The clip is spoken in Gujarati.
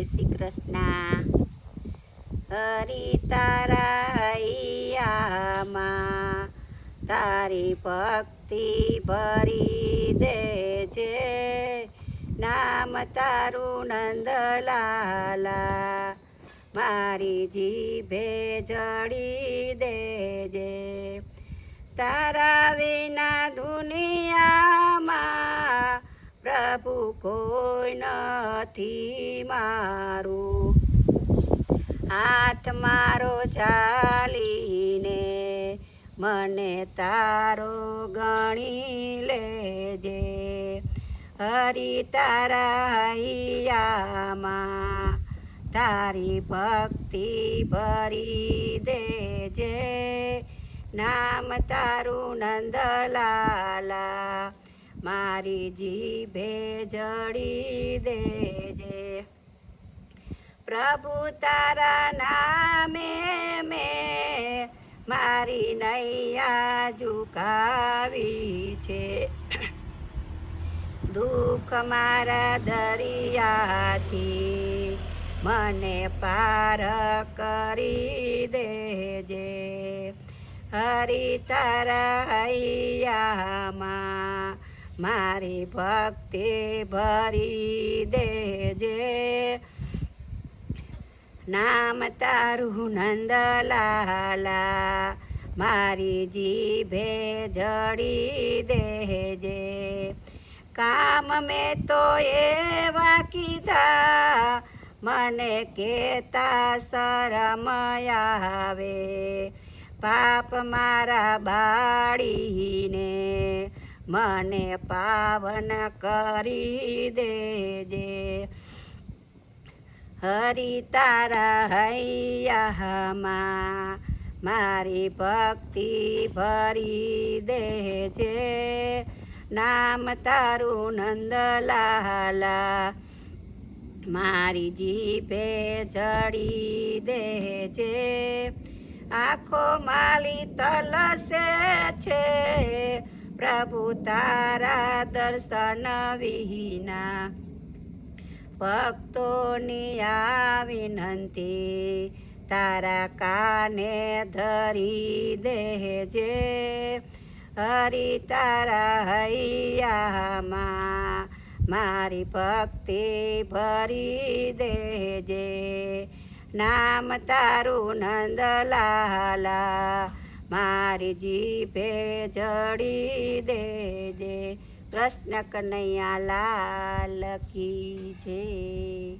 જય શ્રી કૃષ્ણ. હરી તારા હૈયામાં તારી ભક્તિ ભરી દેજે, નામ તારું નંદલાલા મારી જીભે જડી દેજે. તારા વિના દુનિયામાં પ્રભુ કોઈ નથી મારું, હાથ મારો ચાલીને મને તારો ગણી લેજે. હરી તારા હૈયામાં તારી ભક્તિ ભરી દેજે, નામ તારું નંદલાલા મારી જીભે જડી દેજે. પ્રભુ તારા નામે મેં મારી નૈયા ઝુકાવી છે, દુઃખ મારા દરિયાથી મને પાર કરી દેજે. હરી તારા હૈયામાં મારી ભક્તિ ભરી દેજે, નામ તારું નંદલાલા મારી જીભે જડી દેજે. કામ મેં તો એવા કીધા મને કેતા શરમ આવે, પાપ મારા બાળીને મને પાવન કરી દેજે. હરી તારા હૈયામાં મારી ભક્તિ ભરી દેજે, નામ તારું નંદલાલા મારી જીભે જડી દેજે. આંખો માલી તલસે છે પ્રભુ તારા દર્શન વિના, ભક્તોની આ વિનંતી તારા કાને ધરી દેજે. હરી તારા હૈયામાં મારી ભક્તિ ભરી દેજે, નામ તારું નંદલાલા મારી જીભે જડી દેજે. કૃષ્ણ કનૈયા લાલ કી જય.